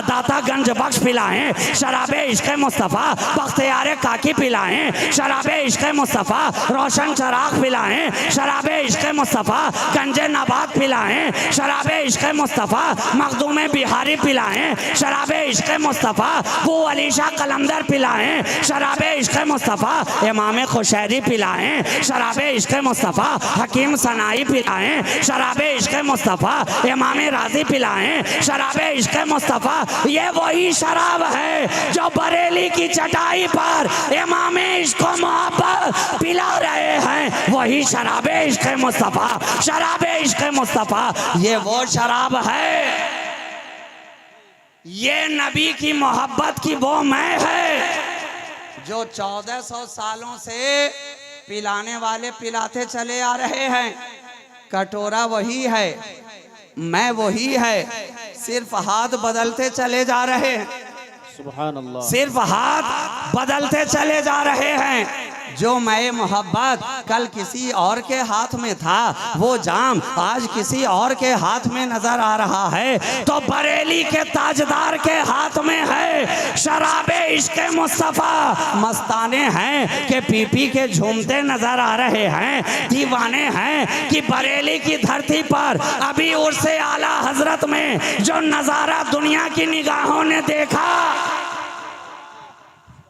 दाता गंज बख्श पिलाएं शराबे इश्क़ मुस्तफ़ा, बख्तियार काकी पिलाएं शराबे इश्क़ मुस्तफ़ा, रोशन चराग पिलाएं शराबे इश्क़ मुस्तफ़ा, गंजे नबात पिलाएं शराबे इश्क़ मुस्तफ़ा, मखदूम बिहारी पिलाएं शराबे इश्क़ मुस्तफ़ा, वो अली शाह कलंदर पिलाएं शराबे इश्क़ मुस्तफ़ा, इमाम खुशैरी पिलाएं शराबे इश्क़ मुस्तफ़ा, हकीम सनाई पिलाएं शराबे इश्क़ मुस्तफ़ा, इमाम राज़ी पिलाएं शराबे इश्क़ मुस्तफ़ा। ये वही शराब है जो बरेली की चटाई पर इमाम इश्क़ मोहब्बत पिला रहे हैं, वही शराबे इश्क़ मुस्तफ़ा, शराबे इश्क़ मुस्तफ़ा। ये वो शराब है, ये नबी की मोहब्बत की वो मैं है जो 1400 सालों से पिलाने वाले पिलाते चले आ रहे हैं। कटोरा वही है, मैं वही है, सिर्फ हाथ बदलते चले जा रहे हैं, सुभान अल्लाह, सिर्फ हाथ बदलते चले जा रहे हैं। जो मैं मोहब्बत कल किसी और के हाथ में था, वो जाम आज किसी और के हाथ में नजर आ रहा है, तो बरेली के ताजदार के हाथ में है शराबे इश्क़ मुस्तफ़ा। मस्ताने हैं कि पी पी के झूमते नजर आ रहे हैं, दीवाने हैं कि बरेली की धरती पर अभी उर्से आला हजरत में जो नज़ारा दुनिया की निगाहों ने देखा,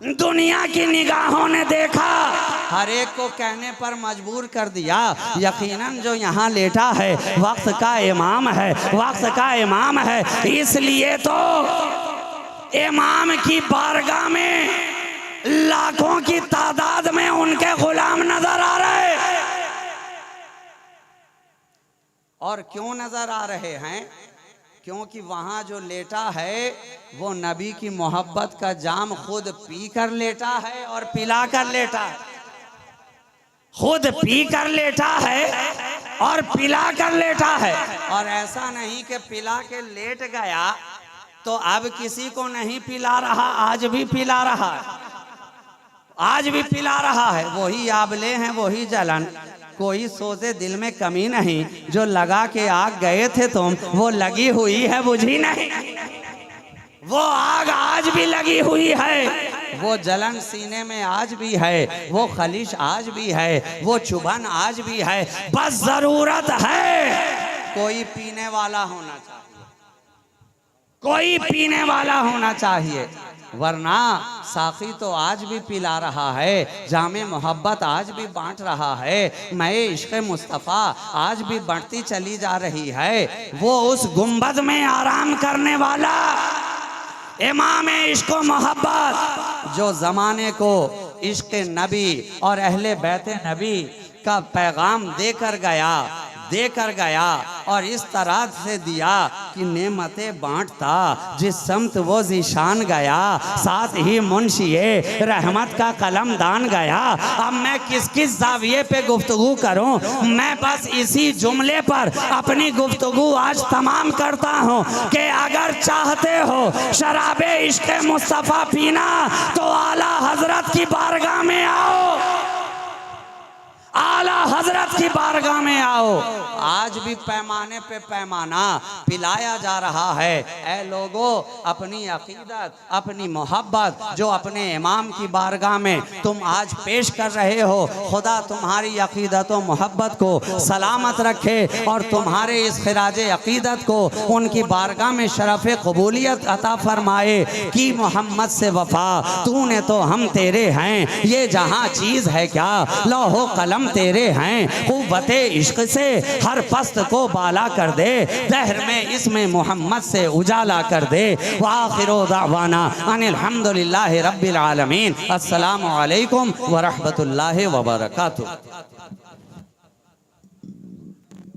दुनिया की निगाहों ने देखा, हर एक को कहने पर मजबूर कर दिया। यकीनन जो यहाँ लेटा है वक्त का इमाम है, वक्त का इमाम है। इसलिए तो इमाम की बारगाह में लाखों की तादाद में उनके गुलाम नजर आ रहे। और क्यों नजर आ रहे हैं? क्योंकि वहां जो लेटा है वो नबी की मोहब्बत का जाम खुद पी कर लेटा है और पिला कर लेटा है। खुद पी कर लेटा है और पिला कर लेटा है। और ऐसा नहीं कि पिला के लेट गया तो अब किसी को नहीं पिला रहा, आज भी पिला रहा है, आज भी पिला रहा है। वही आबले हैं, वही जलन, कोई सोचे दिल में कमी नहीं। जो लगा के आग गए थे तुम, वो लगी हुई है, बुझी नहीं। वो आग आज भी लगी हुई है, वो जलन सीने में आज भी है, वो खलिश आज भी है, वो चुभन आज भी है। बस जरूरत है कोई पीने वाला होना चाहिए, कोई पीने वाला होना चाहिए। वरना साकी तो आज भी पिला रहा है, जामे मोहब्बत आज भी बांट रहा है, मैं इश्क़ मुस्तफ़ा आज भी बढ़ती चली जा रही है। वो उस गुंबद में आराम करने वाला इमाम इश्क़ मोहब्बत, जो ज़माने को इश्क़ नबी और अहले बैत नबी का पैगाम देकर गया और इस तरह से दिया कि नेमतें बांटता जिस समत वो ज़ीशान गया, साथ ही मुंशिए रहमत का कलम दान गया। अब मैं किस किस ज़ाविये पे गुफ्तगू करूं? मैं बस इसी जुमले पर अपनी गुफ्तगू आज तमाम करता हूं कि अगर चाहते हो शराबे इश्क़ मुस्तफ़ा पीना तो आला हजरत की बारगाह में आओ, आला हजरत की बारगाह में आओ। आज भी पैमाने पे पैमाना पिलाया जा रहा है। ऐ लोगों, अपनी अकीदत, अपनी मोहब्बत जो अपने इमाम की बारगाह में तुम आज पेश कर रहे हो, खुदा तुम्हारी अकीदत व मोहब्बत को सलामत रखे और तुम्हारे इस खिराज अकीदत को उनकी बारगाह में शरफ़ कबूलियत अता फरमाए कि मोहम्मद से वफ़ा तूने तो हम तेरे हैं, ये जहाँ चीज़ है क्या लौहो कलम तेरे हैं, क़ुव्वते इश्क़ से हर पस्त को बाला कर दे, दहर में इसमें मोहम्मद से उजाला कर दे। व आखिरु दावाना अनिल हम्दुलिल्लाहि रब्बिल आलमीन। अस्सलामु अलैकुम व रहमतुल्लाहि व बरकातुहू।